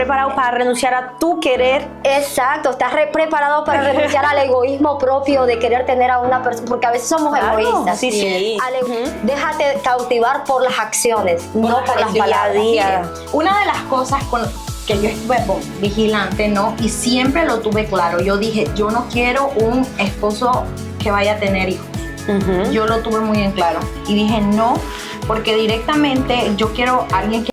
preparado para renunciar a tu querer. Exacto, estás preparado para renunciar al egoísmo propio de querer tener a una persona, porque a veces somos egoístas. Sí. Déjate cautivar por las acciones, no por las palabras. Día. Una de las cosas que yo estuve vigilante, ¿no? Y siempre lo tuve claro. Yo dije, yo no quiero un esposo que vaya a tener hijos. Yo lo tuve muy en claro. Y dije, no, porque directamente yo quiero a alguien que...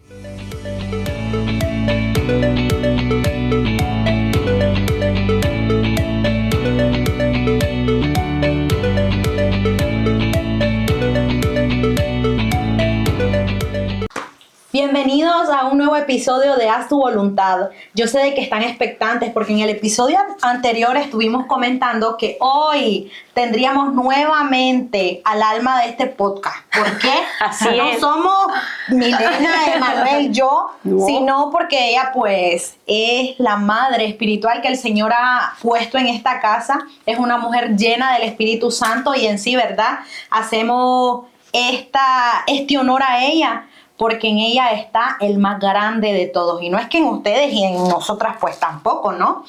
Bienvenidos a un nuevo episodio de Haz tu Voluntad. Yo sé de que están expectantes porque en el episodio anterior estuvimos comentando que hoy tendríamos nuevamente al alma de este podcast. ¿Por qué? No somos Milena, Emanuel y yo, sino porque ella pues es la madre espiritual que el Señor ha puesto en esta casa. Es una mujer llena del Espíritu Santo y en sí, ¿verdad? Hacemos este honor a ella, porque en ella está el más grande de todos. Y no es que en ustedes y en nosotras pues tampoco, ¿no?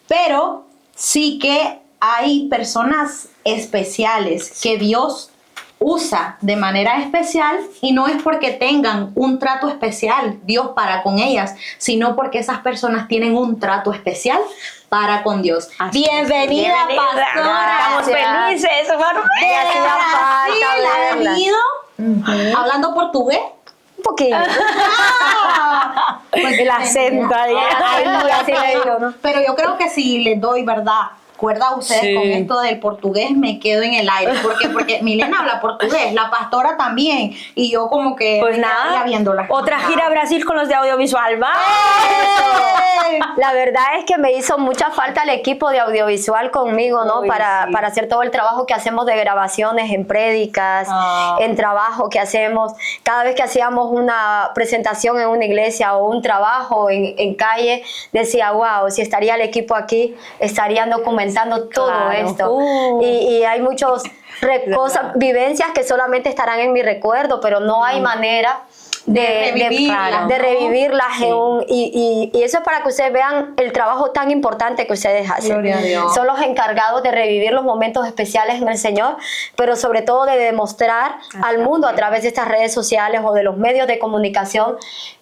Pero sí que hay personas especiales que Dios usa de manera especial, y no es porque tengan un trato especial Dios para con ellas, sino porque esas personas tienen un trato especial para con Dios. Bienvenida, pastora. Estamos felices. La he oído hablando portugués. Un poquito. Pues el acento ahí. Así le digo, ¿no? Pero yo creo que si les doy, ¿verdad?, cuerda a ustedes con esto del portugués, me quedo en el aire. Porque Milena habla portugués, la pastora también. Y yo como que... Pues nada, otra gira a Brasil con los de audiovisual. ¡Va! La verdad es que me hizo mucha falta el equipo de audiovisual conmigo, ¿no? Para hacer todo el trabajo que hacemos de grabaciones, en prédicas, en trabajo que hacemos. Cada vez que hacíamos una presentación en una iglesia o un trabajo en calle, decía, wow, si estaría el equipo aquí, estarían documentando todo esto. Y hay muchos vivencias que solamente estarán en mi recuerdo, pero no hay manera de revivirlas. Y eso es para que ustedes vean el trabajo tan importante que ustedes hacen. Gloria a Dios. Son los encargados de revivir los momentos especiales en el Señor, pero sobre todo de demostrar al mundo a través de estas redes sociales o de los medios de comunicación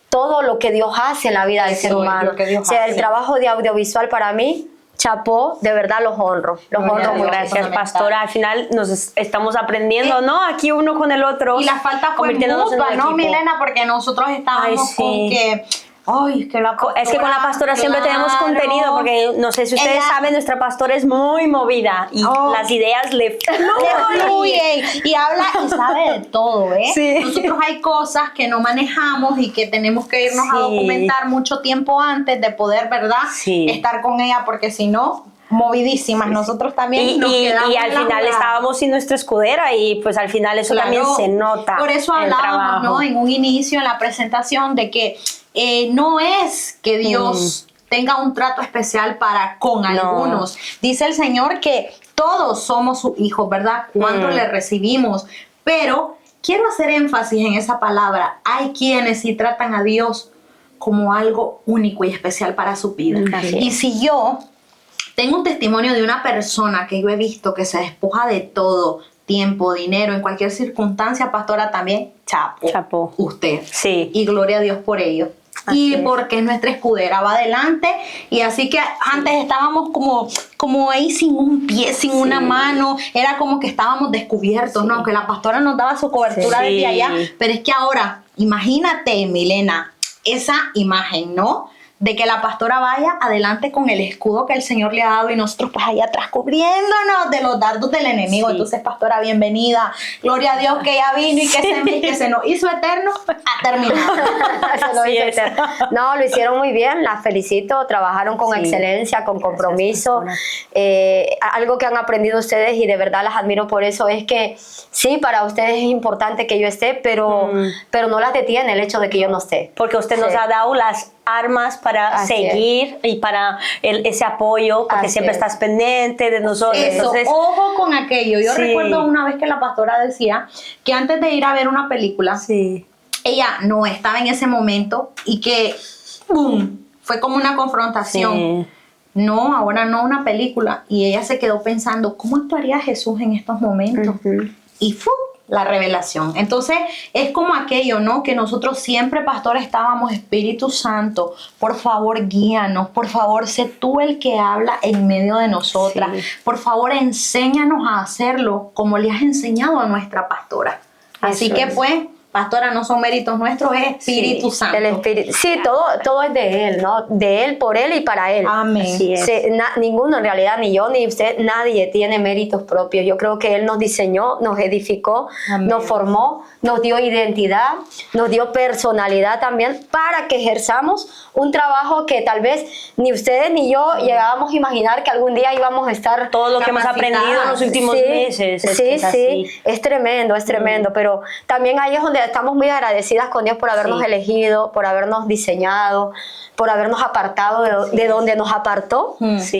todo lo que Dios hace en la vida del ser humano. O sea, el trabajo de audiovisual para mí, chapó, de verdad los honro. Los honro muy. Gracias, pastora. Al final nos estamos aprendiendo, ¿no? Aquí uno con el otro. Y la falta fue mutua, ¿no, Milena? Porque nosotros estábamos con que... Ay, es que con la pastora siempre tenemos contenido, porque no sé si ustedes saben, nuestra pastora es muy movida y las ideas le fluyen. Y habla y sabe de todo, ¿eh? Sí. Nosotros hay cosas que no manejamos y que tenemos que irnos a documentar mucho tiempo antes de poder, ¿verdad? Estar con ella, porque si no... movidísimas, nosotros también nos quedamos y al final estábamos sin nuestra escudera y pues al final eso también se nota. Por eso hablábamos, ¿no?, en un inicio, en la presentación, de que no es que Dios tenga un trato especial para con algunos. Dice el Señor que todos somos sus hijos, ¿verdad?, cuando le recibimos, pero quiero hacer énfasis en esa palabra. Hay quienes sí tratan a Dios como algo único y especial para su vida. Y si yo tengo un testimonio de una persona que yo he visto que se despoja de todo, tiempo, dinero, en cualquier circunstancia, pastora, también, chapo. Usted. Sí. Y gloria a Dios por ello. Y porque nuestra escudera va adelante. Y así que antes estábamos como ahí sin un pie, sin una mano. Era como que estábamos descubiertos, ¿no? Que la pastora nos daba su cobertura desde allá. Pero es que ahora, imagínate, Milena, esa imagen, ¿no?, de que la pastora vaya adelante con el escudo que el Señor le ha dado y nosotros pues allá atrás cubriéndonos de los dardos del enemigo. Entonces, pastora, bienvenida. Gloria a Dios que ella vino y que se nos hizo eterno, ha terminado. No, lo hicieron muy bien, las felicito, trabajaron con excelencia, con compromiso. Algo que han aprendido ustedes y de verdad las admiro por eso es que sí, para ustedes es importante que yo esté, pero no las detiene el hecho de que yo no esté. Porque usted nos ha dado las armas para seguir y para ese apoyo, porque siempre estás pendiente de nosotros. Eso, entonces, ojo con aquello. Yo recuerdo una vez que la pastora decía que antes de ir a ver una película, ella no estaba en ese momento y que ¡boom!, fue como una confrontación. Sí. No, ahora no una película. Y ella se quedó pensando, ¿cómo actuaría Jesús en estos momentos? Y ¡fu! La revelación. Entonces, es como aquello, ¿no? Que nosotros siempre, pastor, estábamos, Espíritu Santo, por favor, guíanos, por favor, sé tú el que habla en medio de nosotras. Sí. Por favor, enséñanos a hacerlo como le has enseñado a nuestra pastora. Así que, pues, pastora, no son méritos nuestros, es Espíritu Santo. El Espíritu. Sí, todo es de Él, ¿no? De Él, por Él y para Él. Amén. Ninguno, en realidad, ni yo ni usted, nadie tiene méritos propios. Yo creo que Él nos diseñó, nos edificó, Amén. Nos formó, nos dio identidad, nos dio personalidad también para que ejerzamos un trabajo que tal vez ni ustedes ni yo llegábamos a imaginar que algún día íbamos a estar todo lo que hemos aprendido en los últimos meses. Es tremendo, pero también ahí es donde estamos muy agradecidas con Dios por habernos elegido, por habernos diseñado, por habernos apartado de donde nos apartó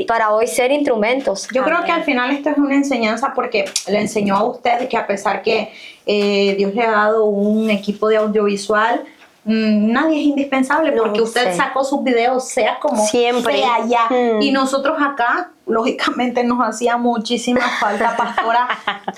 para hoy ser instrumentos. Yo creo que al final esto es una enseñanza porque le enseñó a usted que a pesar que Dios le ha dado un equipo de audiovisual, nadie es indispensable porque usted sacó sus videos, sea como siempre sea ya. Y nosotros acá, lógicamente, nos hacía muchísima falta, pastora,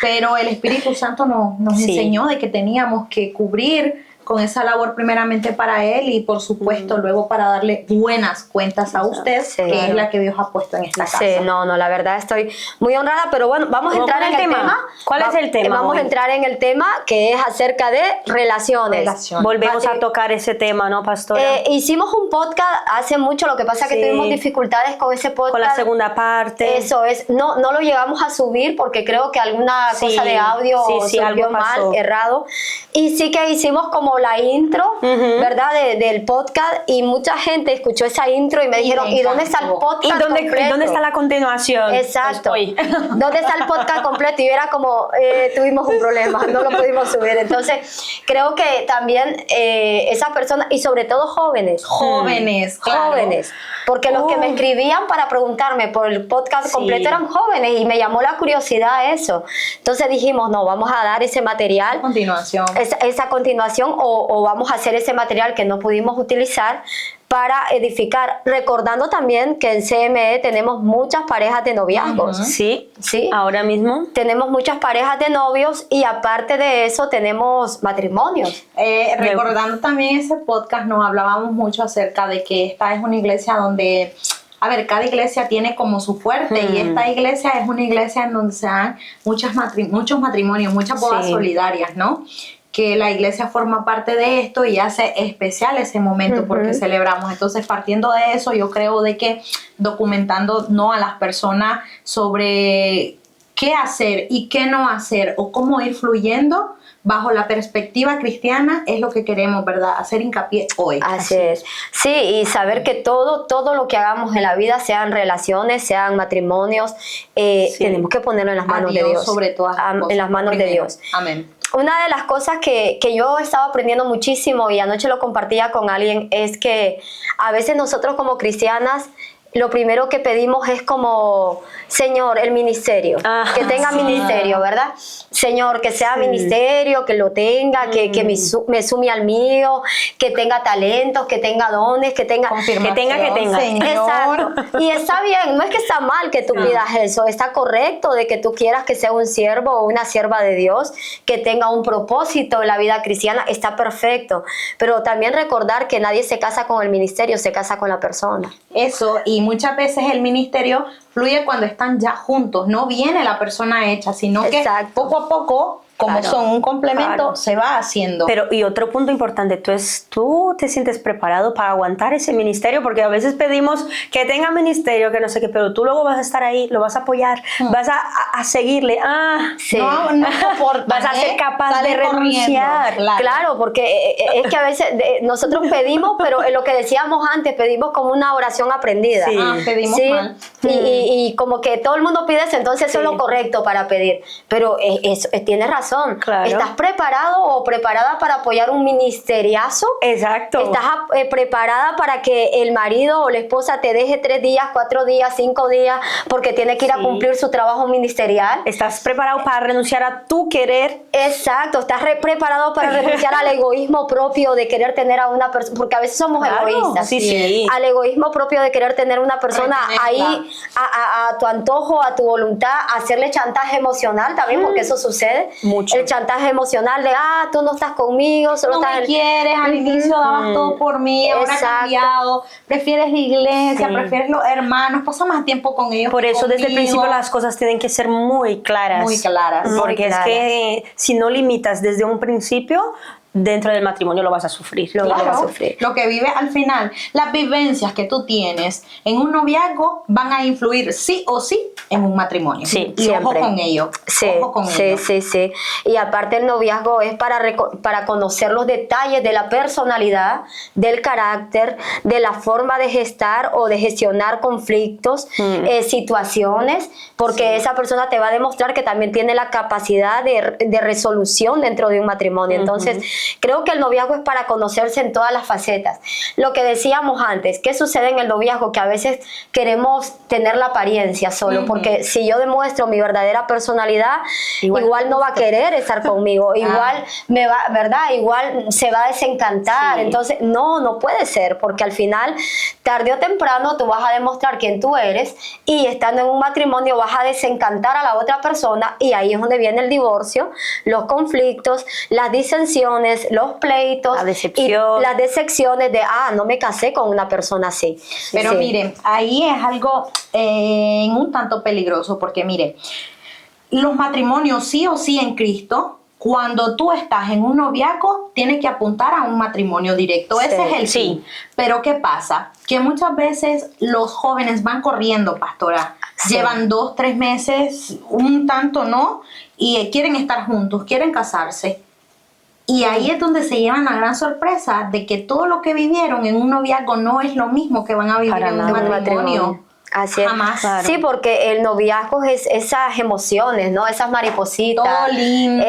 pero el Espíritu Santo nos enseñó de que teníamos que cubrir con esa labor primeramente para Él y por supuesto luego para darle buenas cuentas a usted, que es la que Dios ha puesto en esta casa. Sí, no, la verdad estoy muy honrada, pero bueno, vamos a entrar en el tema. ¿Cuál es el tema? Vamos a entrar en el tema que es acerca de relaciones. Volvemos a tocar ese tema, ¿no, pastora? Hicimos un podcast hace mucho, lo que pasa es que tuvimos dificultades con ese podcast. Con la segunda parte. Eso es, no lo llegamos a subir porque creo que alguna cosa de audio salió mal, errado. Y sí que hicimos como la intro, ¿verdad? Del podcast y mucha gente escuchó esa intro y me dijeron, ¿y dónde está el podcast completo? ¿Y dónde está la continuación? Exacto. ¿Dónde está el podcast completo? Y era como, tuvimos un problema, no lo pudimos subir. Entonces, creo que también esas personas, y sobre todo jóvenes, porque los que me escribían para preguntarme por el podcast completo eran jóvenes y me llamó la curiosidad eso. Entonces dijimos, no, vamos a dar ese material. Esa continuación o vamos a hacer ese material que no pudimos utilizar para edificar, recordando también que en CME tenemos muchas parejas de noviazgos. Sí, ahora mismo. Tenemos muchas parejas de novios y aparte de eso tenemos matrimonios. Recordando también ese podcast, nos hablábamos mucho acerca de que esta es una iglesia donde, a ver, cada iglesia tiene como su fuerte y esta iglesia es una iglesia en donde se dan muchos matrimonios, muchas bodas solidarias, ¿no? Que la iglesia forma parte de esto y hace especial ese momento porque celebramos. Entonces, partiendo de eso, yo creo de que documentando a las personas sobre qué hacer y qué no hacer o cómo ir fluyendo bajo la perspectiva cristiana es lo que queremos, ¿verdad? Hacer hincapié hoy. Así es. Sí, y saber que todo lo que hagamos en la vida, sean relaciones, sean matrimonios, tenemos que ponerlo en las manos de Dios. Sobre todas las cosas. En las manos de Dios. Amén. Una de las cosas que yo he estado aprendiendo muchísimo y anoche lo compartía con alguien es que a veces nosotros como cristianas lo primero que pedimos es como, Señor, el ministerio, que tenga ministerio, ¿verdad? Señor, que sea ministerio, que lo tenga, que me sume al mío, que tenga talentos, que tenga dones, que tenga. Señor. Exacto. Y está bien, no es que está mal que tú pidas eso, está correcto de que tú quieras que sea un siervo o una sierva de Dios, que tenga un propósito en la vida cristiana, está perfecto. Pero también recordar que nadie se casa con el ministerio, se casa con la persona. Eso, y muchas veces el ministerio fluye cuando están ya juntos, no viene la persona hecha, sino que poco a poco, como son un complemento, se va haciendo. Pero, y otro punto importante, ¿tú te sientes preparado para aguantar ese ministerio? Porque a veces pedimos que tenga ministerio, que no sé qué, pero tú luego vas a estar ahí, lo vas a apoyar, vas a seguirle. No soporta, vas a ser capaz de renunciar. Claro, porque es que a veces nosotros pedimos, pero lo que decíamos antes, pedimos como una oración aprendida. Pedimos mal. Y como que todo el mundo pide eso, entonces eso es lo correcto para pedir. Pero tienes razón. razón. Claro. ¿Estás preparado o preparada para apoyar un ministeriazo? Exacto. ¿Estás preparada para que el marido o la esposa te deje 3 días, 4 días, 5 días porque tiene que ir a cumplir su trabajo ministerial? ¿Estás preparado para renunciar a tu querer? Exacto, estás preparado para renunciar al egoísmo propio de querer tener a una persona, porque a veces somos egoístas. Sí. Al egoísmo propio de querer tener una persona ahí a tu antojo, a tu voluntad, hacerle chantaje emocional también, porque eso sucede. Mucho. El chantaje emocional de, tú no estás conmigo, solo No estás me quieres, al inicio dabas todo por mí, ahora ha Exacto. cambiado, prefieres la iglesia, prefieres los hermanos, pasa más tiempo con ellos. Por que eso desde el conmigo. principio las cosas tienen que ser muy claras. Muy claras. Porque es que si no limitas desde un principio, dentro del matrimonio lo vas a sufrir. Lo vas a Claro, sufrir. lo que vives al final, las vivencias que tú tienes en un noviazgo van a influir sí o sí en un matrimonio. Sí, y siempre. ojo con ello. Sí, Ojo con sí, ello. sí. Y aparte el noviazgo es para conocer los detalles de la personalidad, del carácter, de la forma de gestar o de gestionar conflictos, situaciones, porque esa persona te va a demostrar que también tiene la capacidad de resolución dentro de un matrimonio. Entonces, creo que el noviazgo es para conocerse en todas las facetas. Lo que decíamos antes, ¿qué sucede en el noviazgo? Que a veces queremos tener la apariencia solo, porque si yo demuestro mi verdadera personalidad, igual no va a querer estar conmigo, igual me va, ¿verdad? Igual se va a desencantar. Sí. Entonces, no puede ser, porque al final, tarde o temprano, tú vas a demostrar quién tú eres y estando en un matrimonio vas a desencantar a la otra persona y ahí es donde viene el divorcio, los conflictos, las disensiones, los pleitos, La decepción. y las decepciones de, no me casé con una persona así. Pero Sí. miren, ahí es algo un tanto peligroso, porque mire, los matrimonios sí o sí en Cristo, cuando tú estás en un noviazgo, tienes que apuntar a un matrimonio directo. Sí, Ese es el sí. fin. Pero ¿qué pasa? Que muchas veces los jóvenes van corriendo, pastora. Sí. Llevan 2, 3 meses, un tanto no, y quieren estar juntos, quieren casarse. Y ahí es donde se llevan la gran sorpresa de que todo lo que vivieron en un noviazgo no es lo mismo que van a vivir Para en un nada. matrimonio. Así es. Jamás. Claro. Sí, porque el noviazgo es esas emociones, ¿no? Esas maripositas. Todo lindo.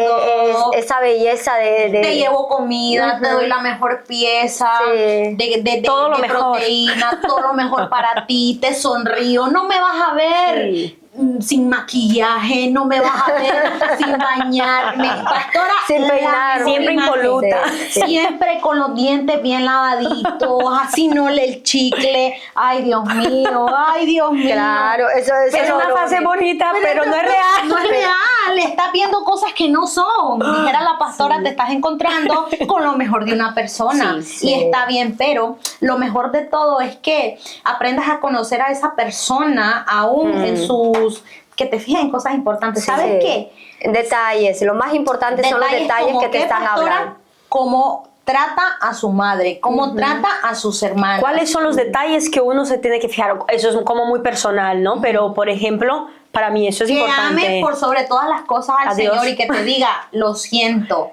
Esa belleza de Te llevo comida, te doy la mejor pieza, Sí. de Todo lo mejor. proteína, todo lo mejor para ti, te sonrío, no me vas a ver Sí. sin maquillaje, no me vas a ver sin bañarme. Pastora, Sin la peinar. mejor Siempre imagen. impoluta. Sí. Siempre con los dientes bien lavaditos, así no el chicle. Ay, Dios mío, ay, Dios mío. Claro, eso es. Es una fase bonita, pero no es real. No es real, estás viendo cosas que no son. Dijera la pastora, te estás encontrando con lo mejor de una persona. Sí, sí. Y está bien, pero lo mejor de todo es que aprendas a conocer a esa persona aún en sus... que te fijes en cosas importantes. ¿Sabes qué? Detalles. Lo más importante son los detalles como que te qué, están pastora, hablando. cómo trata a su madre, cómo trata a sus hermanos. ¿Cuáles son los detalles que uno se tiene que fijar? Eso es como muy personal, ¿no? Pero, por ejemplo, para mí eso es que importante. ame por sobre todas las cosas al A Dios. Señor y que te diga, lo siento.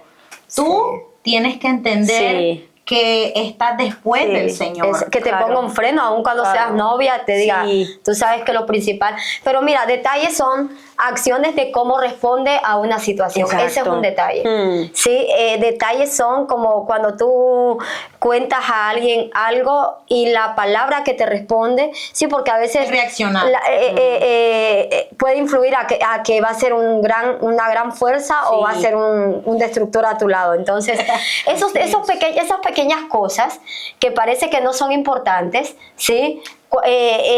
Tú tienes que entender Sí. que estás después Sí. del Señor. Que te Claro. ponga un freno, aun cuando Claro. seas novia, te diga, Sí. tú sabes que lo principal. Pero mira, detalles son acciones de cómo responde a una situación. Exacto. Ese es un detalle. Sí, detalles son como cuando tú cuentas a alguien algo y la palabra que te responde, sí, porque a veces Reaccionar. puede influir a que va a ser una gran fuerza o va a ser un destructor a tu lado. Entonces, esas pequeñas cosas que parece que no son importantes, ¿sí?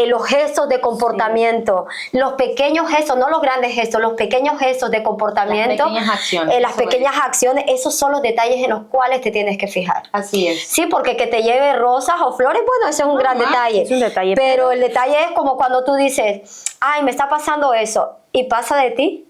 Los gestos de comportamiento, los pequeños gestos, no los grandes gestos, los pequeños gestos de comportamiento, Las pequeñas acciones. las pequeñas acciones, esos son los detalles en los cuales te tienes que fijar. Así es. Sí, porque que te lleve rosas o flores, bueno, eso es un gran detalle. es un detalle, Pero el detalle es como cuando tú dices, ay, me está pasando eso, y pasa de ti.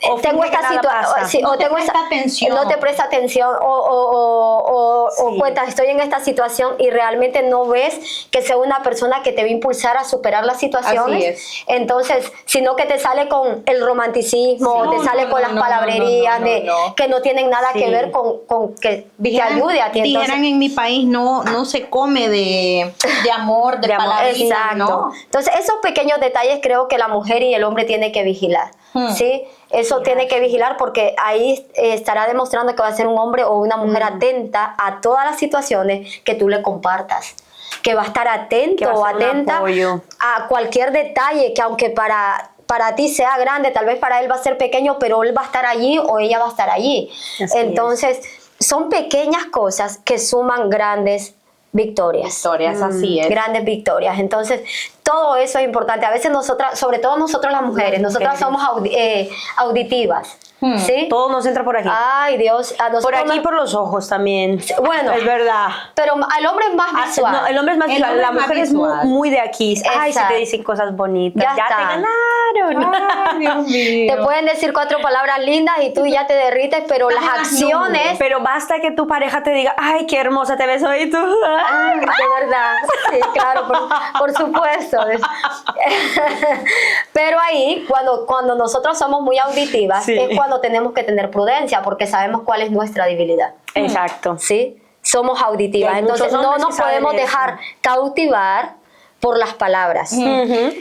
O Tengo finge esta que nada situación, pasa. sí, No o te tengo presta atención. no te presta atención, o Sí. cuentas, estoy en esta situación y realmente no ves que sea una persona que te va a impulsar a superar las situaciones. Así es. Entonces, sino que te sale con el romanticismo, Sí. te sale con las palabrerías no. que no tienen nada que Sí. ver con que te ayude a ti. Entonces, Dijeran en mi país, no se come de amor, de De amor. palabrerías, exacto. ¿no? Entonces, esos pequeños detalles creo que la mujer y el hombre tienen que vigilar. ¿sí? Eso tiene que vigilar porque ahí estará demostrando que va a ser un hombre o una mujer atenta a todas las situaciones que tú le compartas. Que va a estar atento o atenta a cualquier detalle que aunque para ti sea grande, tal vez para él va a ser pequeño, pero él va a estar allí o ella va a estar allí. Entonces, son pequeñas cosas que suman grandes victorias. Así es. Grandes victorias. Entonces, todo eso es importante. A veces nosotras, sobre todo nosotras las mujeres, nosotras somos auditivas. ¿Sí? Todo nos entra por aquí. Ay, Dios. Por aquí, por los ojos también. Bueno. Es verdad. Pero el hombre es más visual. No, el hombre es más visual. La mujer es muy de aquí. Ay, si te dicen cosas bonitas. Ya te ganaron. Ay, Dios mío. Te pueden decir 4 palabras lindas y tú ya te derrites, pero las acciones... Pero basta que tu pareja te diga, ay, qué hermosa te ves hoy tú. Ay, de verdad. Sí, claro, por supuesto. Pero ahí, cuando nosotros somos muy auditivas, es cuando tenemos que tener prudencia porque sabemos cuál es nuestra debilidad. Exacto. ¿Sí? Somos auditivas. Entonces no nos podemos dejar cautivar por las palabras.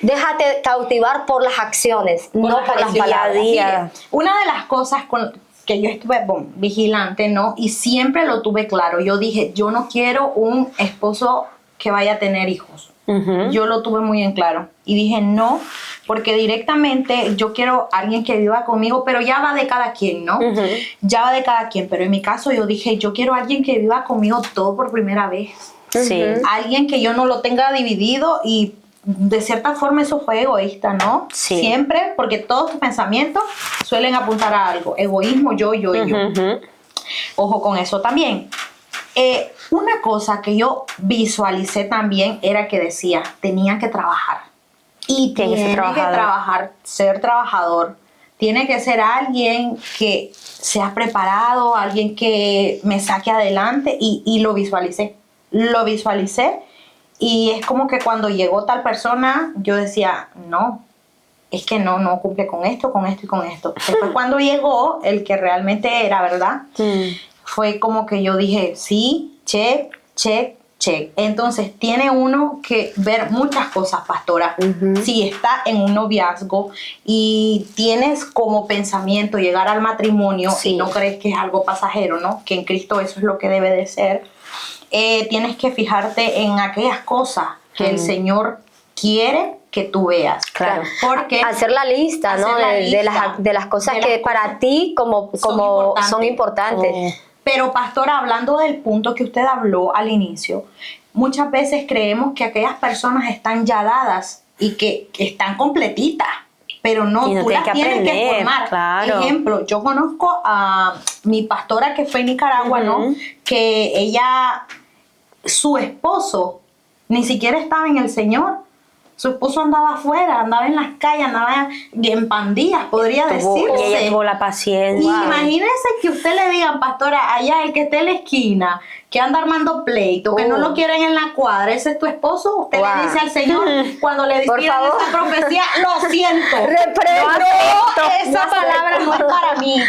Déjate cautivar por las acciones, no por las palabras. Mire, una de las cosas que yo estuve vigilante, ¿no? Y siempre lo tuve claro. Yo dije, yo no quiero un esposo que vaya a tener hijos. Yo lo tuve muy en claro. Y dije, no, porque directamente yo quiero alguien que viva conmigo, pero ya va de cada quien, ¿no? Ya va de cada quien. Pero en mi caso yo dije, yo quiero alguien que viva conmigo todo por primera vez. Sí. Alguien que yo no lo tenga dividido y de cierta forma eso fue egoísta, ¿no? Sí. Siempre, porque todos tus pensamientos suelen apuntar a algo. Egoísmo, yo. Ojo con eso también. Una cosa que yo visualicé también era que decía, tenía que trabajar. Y tiene que trabajar, ser trabajador. Tiene que ser alguien que sea preparado, alguien que me saque adelante y lo visualicé. Lo visualicé y es como que cuando llegó tal persona, yo decía, no, es que no cumple con esto y con esto. Después cuando llegó el que realmente era, ¿verdad? Fue como que yo dije, sí, check. Entonces tiene uno que ver muchas cosas, pastora. Si está en un noviazgo y tienes como pensamiento llegar al matrimonio y no crees que es algo pasajero, ¿no? Que en Cristo eso es lo que debe de ser. Tienes que fijarte en aquellas cosas que el Señor quiere que tú veas. Claro. Porque hacer la lista, ¿no? De las cosas que para ti como son importantes. Pero pastora, hablando del punto que usted habló al inicio, muchas veces creemos que aquellas personas están ya dadas y que están completitas, pero no, tú las tienes que formar. Claro. Ejemplo, yo conozco a mi pastora que fue en Nicaragua, ¿no? Que ella, su esposo, ni siquiera estaba en el Señor. Su esposo andaba afuera, andaba en las calles, andaba en pandillas, podría decirse. Y ella tuvo la paciencia. Y imagínese que usted le digan, pastora, allá el que esté en la esquina, que anda armando pleito, que no lo quieren en la cuadra, ese es tu esposo. Usted le dice al Señor, cuando le dicen esa profecía, lo siento. Esa palabra no es para mí.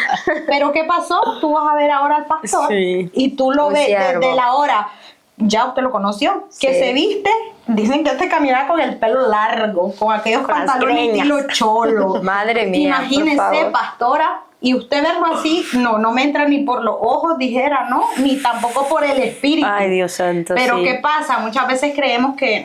Pero ¿qué pasó? Tú vas a ver ahora al pastor y tú lo ves desde la hora. Ya usted lo conoció, que se viste, dicen que este caminaba con el pelo largo, con aquellos pantalones estilo cholo. Madre mía. Imagínese, pastora, y usted verlo así, no me entra ni por los ojos, dijera, ¿no? Ni tampoco por el espíritu. Ay, Dios santo. Pero ¿qué pasa? Muchas veces creemos que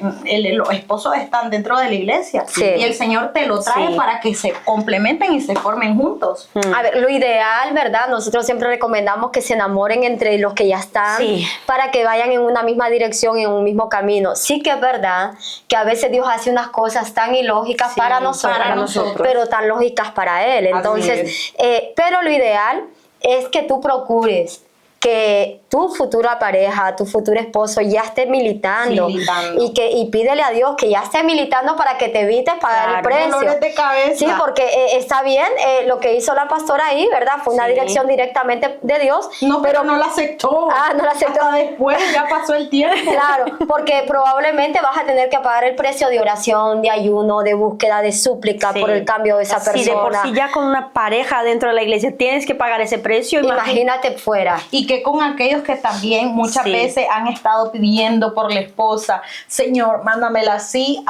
los esposos están dentro de la iglesia y el Señor te lo trae para que se complementen y se formen juntos. A ver, lo ideal, ¿verdad? Nosotros siempre recomendamos que se enamoren entre los que ya están para que vayan en una misma dirección, en un mismo camino. Sí que es verdad que a veces Dios hace unas cosas tan ilógicas para nosotros, pero tan lógicas para Él. Entonces, pero lo ideal es que tú procures que tu futura pareja, tu futuro esposo ya esté militando. Y pídele a Dios que ya esté militando para que te evites pagar el precio. Dolores de cabeza. Sí, porque está bien lo que hizo la pastora ahí, ¿verdad? Fue una dirección directamente de Dios. No, pero no la aceptó. No la aceptó. Hasta después ya pasó el tiempo. Claro, porque probablemente vas a tener que pagar el precio de oración, de ayuno, de búsqueda, de súplica por el cambio de esa persona. Si de por sí ya con una pareja dentro de la iglesia tienes que pagar ese precio. Imagínate fuera. Y que con aquellos que también muchas veces han estado pidiendo por la esposa, Señor, mándamela así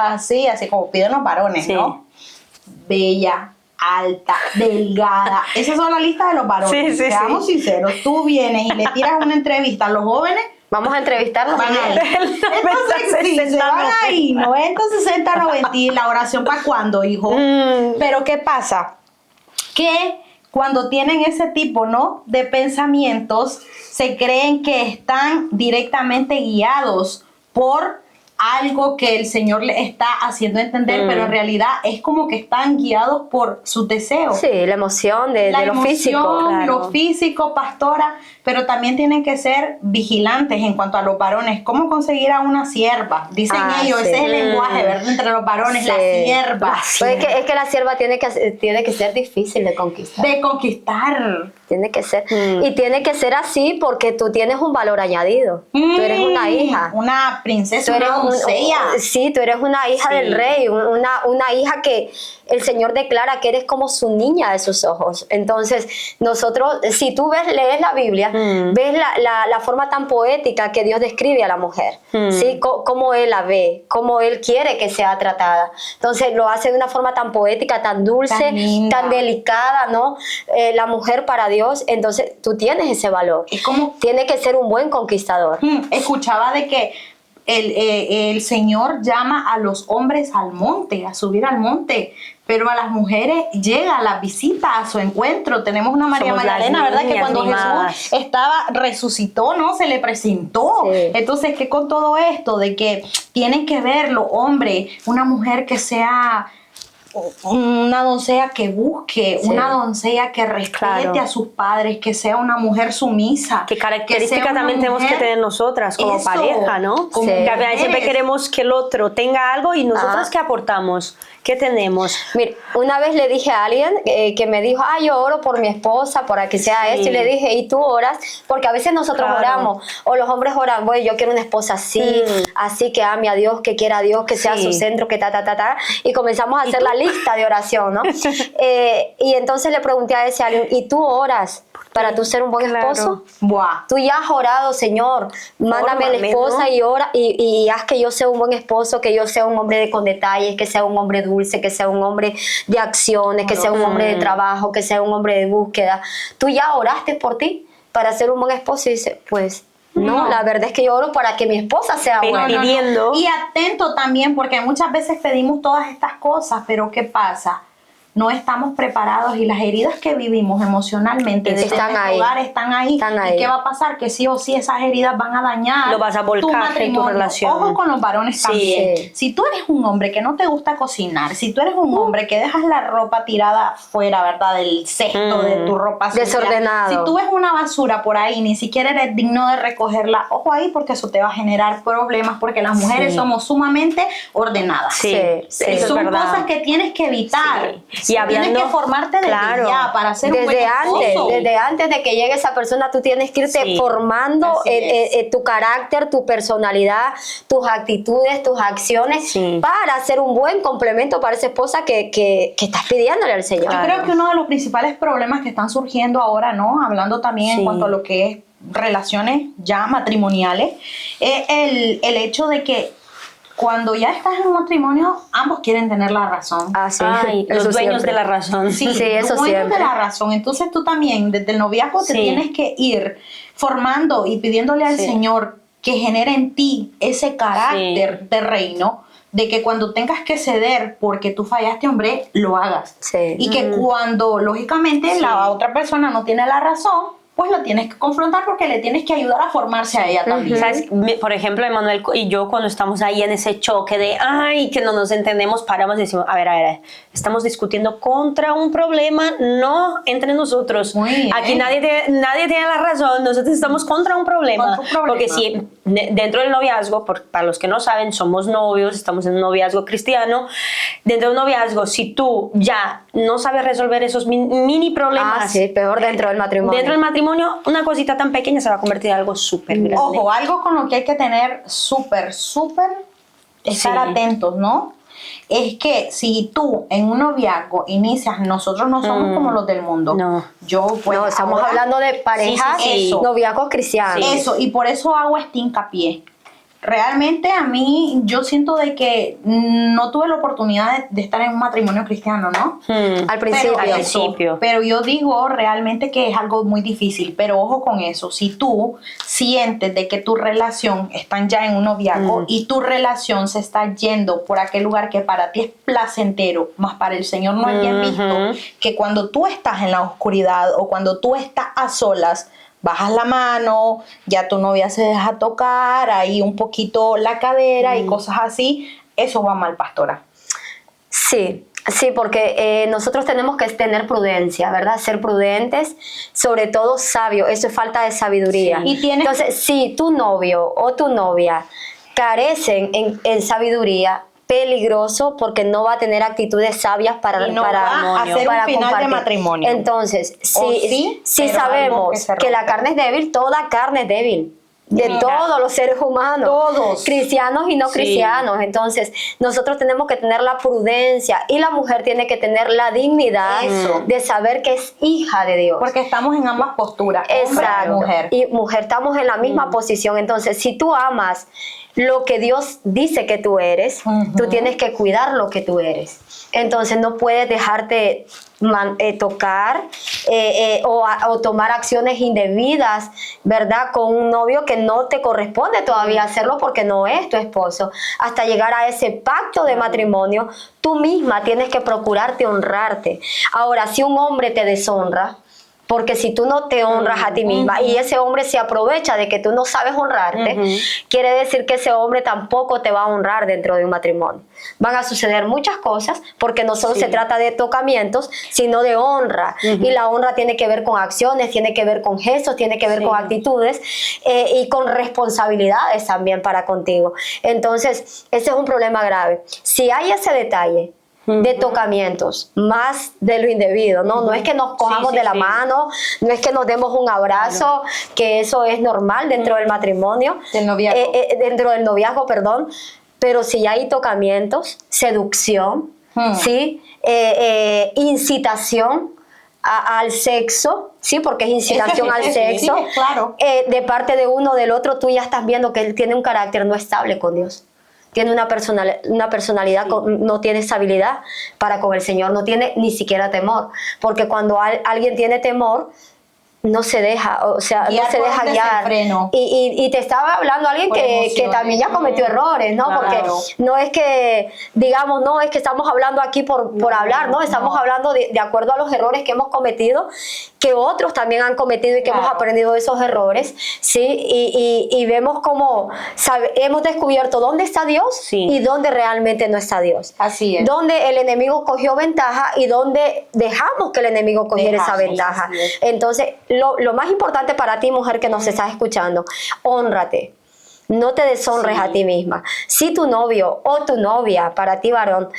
como piden los varones, ¿no? Bella, alta, delgada. Esas son las listas de los varones. Seamos sinceros, tú vienes y le tiras una entrevista a los jóvenes. Vamos a entrevistarlos. Entonces, sí, se van ahí, 90, 60, 90. ¿Y la oración para cuándo, hijo? Pero ¿qué pasa? Que cuando tienen ese tipo, ¿no?, de pensamientos, se creen que están directamente guiados por algo que el Señor le está haciendo entender, pero en realidad es como que están guiados por sus deseos. Sí, la emoción de lo físico. Claro. Lo físico, pastora, pero también tienen que ser vigilantes en cuanto a los varones. ¿Cómo conseguir a una sierva? Dicen ellos, ese es el lenguaje, ¿verdad? Entre los varones, la sierva. Pues es que la sierva tiene que ser difícil de conquistar. De conquistar. Tiene que ser. Y tiene que ser así porque tú tienes un valor añadido. Tú eres una hija. Una princesa, una doncella. Sí, tú eres una hija del rey, una hija que el Señor declara que eres como su niña de sus ojos. Entonces, nosotros, si tú lees la Biblia, ves la forma tan poética que Dios describe a la mujer, ¿sí? Cómo Él la ve, cómo Él quiere que sea tratada. Entonces, lo hace de una forma tan poética, tan dulce, tan delicada, ¿no? La mujer para Dios, entonces tú tienes ese valor. Es como, tiene que ser un buen conquistador. Escuchaba de que el Señor llama a los hombres al monte, a subir al monte, pero a las mujeres llega la visita a su encuentro. Tenemos una María Magdalena, ¿verdad? Que cuando Jesús resucitó, ¿no? Se le presentó. Sí. Entonces, ¿qué con todo esto? De que tienen que verlo, hombre, una mujer que sea una doncella que busque, una doncella que respete a sus padres, que sea una mujer sumisa. ¿Qué características también tenemos que tener nosotras como pareja, no? Como siempre queremos que el otro tenga algo y nosotras ¿qué aportamos? ¿Qué tenemos? Mira, una vez le dije a alguien que me dijo, yo oro por mi esposa, para que sea esto, y le dije, ¿y tú oras? Porque a veces nosotros oramos, o los hombres oran, bueno, yo quiero una esposa así, así que ame a Dios, que quiera a Dios, que sea su centro, que y comenzamos a hacer la lista de oración, ¿no? Y entonces le pregunté a ese alguien, ¿y tú oras para tú ser un buen esposo? Tú ya has orado, Señor, mándame la esposa, ¿no? Y ora y haz que yo sea un buen esposo, que yo sea un hombre con detalles, que sea un hombre dulce, que sea un hombre de acciones, que sea un hombre de trabajo, que sea un hombre de búsqueda. ¿Tú ya oraste por ti para ser un buen esposo? Y dice, pues no, la verdad es que yo oro para que mi esposa sea buena. Y atento también, porque muchas veces pedimos todas estas cosas, pero ¿qué pasa? No estamos preparados y las heridas que vivimos emocionalmente desde nuestro hogar están ahí. ¿Y qué va a pasar? Que sí o sí esas heridas van a dañar lo vas a volcar tu matrimonio. En tu relación. Ojo con los varones también. Si tú eres un hombre que no te gusta cocinar, si tú eres un hombre que dejas la ropa tirada fuera, ¿verdad? Del cesto de tu ropa sucia, desordenado. Si tú ves una basura por ahí, ni siquiera eres digno de recogerla, ojo ahí, porque eso te va a generar problemas, porque las mujeres somos sumamente ordenadas. Son cosas que tienes que evitar. Y hablando, tienes que formarte desde ya para ser un buen esposo. Desde antes de que llegue esa persona, tú tienes que irte formando tu carácter, tu personalidad, tus actitudes, tus acciones, para ser un buen complemento para esa esposa que estás pidiéndole al Señor. Yo creo que uno de los principales problemas que están surgiendo ahora, ¿no? Hablando también en cuanto a lo que es relaciones ya matrimoniales, es el hecho de que cuando ya estás en un matrimonio, ambos quieren tener la razón. Los dueños de la razón. Sí, eso dueños siempre. De la razón. Entonces tú también, desde el noviazgo, te tienes que ir formando y pidiéndole al Señor que genere en ti ese carácter de reino, de que cuando tengas que ceder porque tú fallaste, hombre, lo hagas. Y que cuando, lógicamente, la otra persona no tiene la razón, pues lo tienes que confrontar porque le tienes que ayudar a formarse a ella también. ¿Sabes? Por ejemplo, Emanuel y yo, cuando estamos ahí en ese choque de que no nos entendemos, paramos y decimos, a ver, estamos discutiendo contra un problema, no entre nosotros. Aquí nadie tiene la razón, nosotros estamos contra un problema. Porque si dentro del noviazgo, para los que no saben, somos novios, estamos en un noviazgo cristiano, dentro de un noviazgo, si tú ya no sabes resolver esos mini problemas. Peor dentro del matrimonio. Dentro del matrimonio, una cosita tan pequeña se va a convertir en algo súper grande. Ojo, algo con lo que hay que tener súper estar atentos, ¿no? Es que si tú en un noviazgo inicias, nosotros no somos como los del mundo. Estamos hablando de parejas, noviazgos cristianos. Eso, y por eso hago este hincapié. realmente a mí yo siento de que no tuve la oportunidad de estar en un matrimonio cristiano, ¿no? Al principio. Pero yo digo realmente que es algo muy difícil, pero ojo con eso, si tú sientes de que tu relación están ya en un noviazgo y tu relación se está yendo por aquel lugar que para ti es placentero, más para el Señor no hay bien visto, que cuando tú estás en la oscuridad o cuando tú estás a solas, bajas la mano, ya tu novia se deja tocar, ahí un poquito la cadera y cosas así, eso va mal, pastora. Sí, porque nosotros tenemos que tener prudencia, ¿verdad? Ser prudentes, sobre todo sabios, eso es falta de sabiduría. Sí. Entonces, si tu novio o tu novia carecen en sabiduría, peligroso porque no va a tener actitudes sabias para hacer un final compartir. de matrimonio. Entonces, si sabemos que la carne es débil, toda carne es débil. De todos los seres humanos, todos, cristianos y no cristianos. Entonces, nosotros tenemos que tener la prudencia y la mujer tiene que tener la dignidad de saber que es hija de Dios. Porque estamos en ambas posturas, exacto, mujer. Y mujer, estamos en la misma posición. Entonces, si tú amas lo que Dios dice que tú eres, tú tienes que cuidar lo que tú eres. Entonces, no puedes dejarte tocar o tomar acciones indebidas, ¿verdad? Con un novio que no te corresponde todavía hacerlo porque no es tu esposo. Hasta llegar a ese pacto de matrimonio, tú misma tienes que procurarte honrarte. Ahora, si un hombre te deshonra, porque si tú no te honras a ti misma y ese hombre se aprovecha de que tú no sabes honrarte, quiere decir que ese hombre tampoco te va a honrar dentro de un matrimonio. Van a suceder muchas cosas porque no solo se trata de tocamientos, sino de honra. Y la honra tiene que ver con acciones, tiene que ver con gestos, tiene que ver con actitudes y con responsabilidades también para contigo. Entonces, ese es un problema grave. Si hay ese detalle de tocamientos, más de lo indebido, ¿no? No es que nos cojamos de la mano, no es que nos demos un abrazo, que eso es normal dentro del matrimonio, dentro del noviazgo, perdón, pero si hay tocamientos, seducción, ¿sí? Incitación al sexo, sí, porque es incitación al sexo, claro. De parte de uno o del otro, tú ya estás viendo que él tiene un carácter no estable con Dios. Tiene una personalidad, no tiene estabilidad para con el Señor, no tiene ni siquiera temor, porque cuando alguien tiene temor, no se deja, no se deja guiar. Y te estaba hablando alguien que también ya cometió errores, ¿no? Claro. Porque no es que, digamos, no es que estamos hablando aquí por hablar, ¿no? Estamos hablando de acuerdo a los errores que hemos cometido, que otros también han cometido y que hemos aprendido de esos errores, ¿sí? Y vemos cómo hemos descubierto dónde está Dios y dónde realmente no está Dios. Así es. Dónde el enemigo cogió ventaja y dónde dejamos que el enemigo cogiera esa ventaja. Entonces, lo más importante para ti, mujer que nos estás escuchando, hónrate. No te deshonres a ti misma. Si tu novio o tu novia, para ti varón,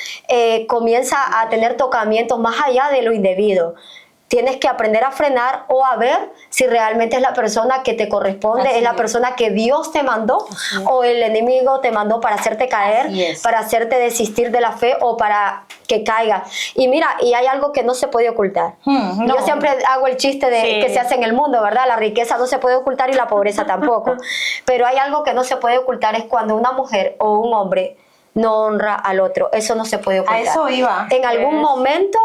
comienza a tener tocamientos más allá de lo indebido, tienes que aprender a frenar o a ver si realmente es la persona que te corresponde, es la persona que Dios te mandó o el enemigo te mandó para hacerte caer, para hacerte desistir de la fe o para que caiga. Y mira, y hay algo que no se puede ocultar. Yo siempre hago el chiste de que se hace en el mundo, ¿verdad? La riqueza no se puede ocultar y la pobreza tampoco. Pero hay algo que no se puede ocultar, es cuando una mujer o un hombre no honra al otro. Eso no se puede ocultar. A eso iba. En algún momento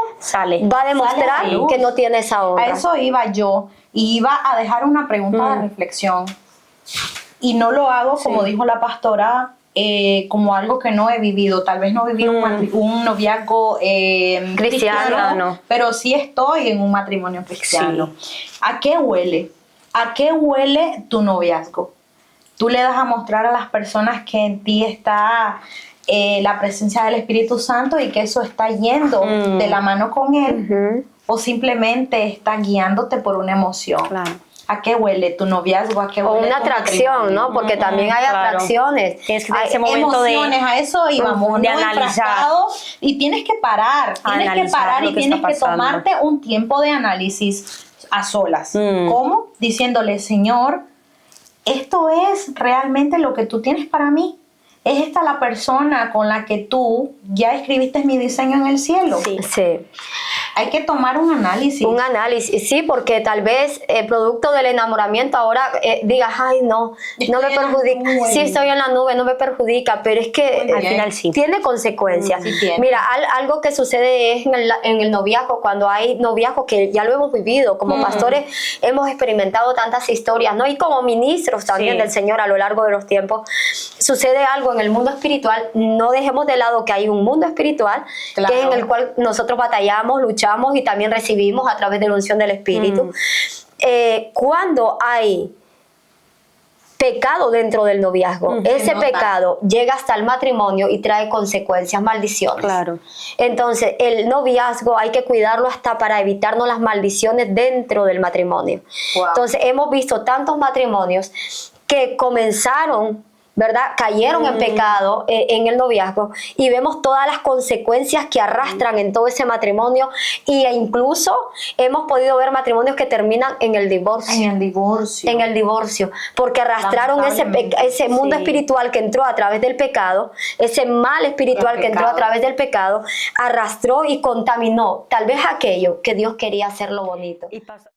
va a demostrar que no tiene esa honra. A eso iba yo. Y iba a dejar una pregunta de reflexión. Y no lo hago, como dijo la pastora, como algo que no he vivido. Tal vez no viví un noviazgo cristiano, no. Pero sí estoy en un matrimonio cristiano. ¿A qué huele? ¿A qué huele tu noviazgo? Tú le das a mostrar a las personas que en ti está la presencia del Espíritu Santo y que eso está yendo de la mano con Él, o simplemente está guiándote por una emoción. Claro. ¿A qué huele tu noviazgo? ¿A qué huele o una atracción, ¿no? Porque también hay atracciones. Tienes que tener ese momento emociones, a eso íbamos, de analizar. Y tienes que parar. Tienes que parar y tienes que tomarte un tiempo de análisis a solas. ¿Cómo? Diciéndole, Señor, ¿esto es realmente lo que tú tienes para mí? ¿Es esta la persona con la que tú ya escribiste mi diseño en el cielo? Sí. Hay que tomar un análisis. Un análisis, sí, porque tal vez producto del enamoramiento ahora digas, ay, no me perjudica. Sí, estoy en la nube, no me perjudica, pero es que al final sí. Tiene consecuencias. Sí tiene. Mira, algo que sucede es en el noviazgo, cuando hay noviazgo, que ya lo hemos vivido, como pastores hemos experimentado tantas historias, ¿no? Y como ministros también del Señor a lo largo de los tiempos, sucede algo en el mundo espiritual. No dejemos de lado que hay un mundo espiritual, que es en el cual nosotros batallamos, luchamos y también recibimos a través de la unción del Espíritu. Cuando hay pecado dentro del noviazgo, ese pecado llega hasta el matrimonio y trae consecuencias, maldiciones. Claro. Entonces, el noviazgo hay que cuidarlo hasta para evitarnos las maldiciones dentro del matrimonio. Wow. Entonces, hemos visto tantos matrimonios que comenzaron, ¿verdad? Cayeron en pecado en el noviazgo, y vemos todas las consecuencias que arrastran en todo ese matrimonio, e incluso hemos podido ver matrimonios que terminan en el divorcio. En el divorcio. En el divorcio, porque arrastraron ese mundo espiritual que entró a través del pecado, ese mal espiritual que entró a través del pecado, arrastró y contaminó tal vez aquello que Dios quería hacerlo bonito. Y pasó.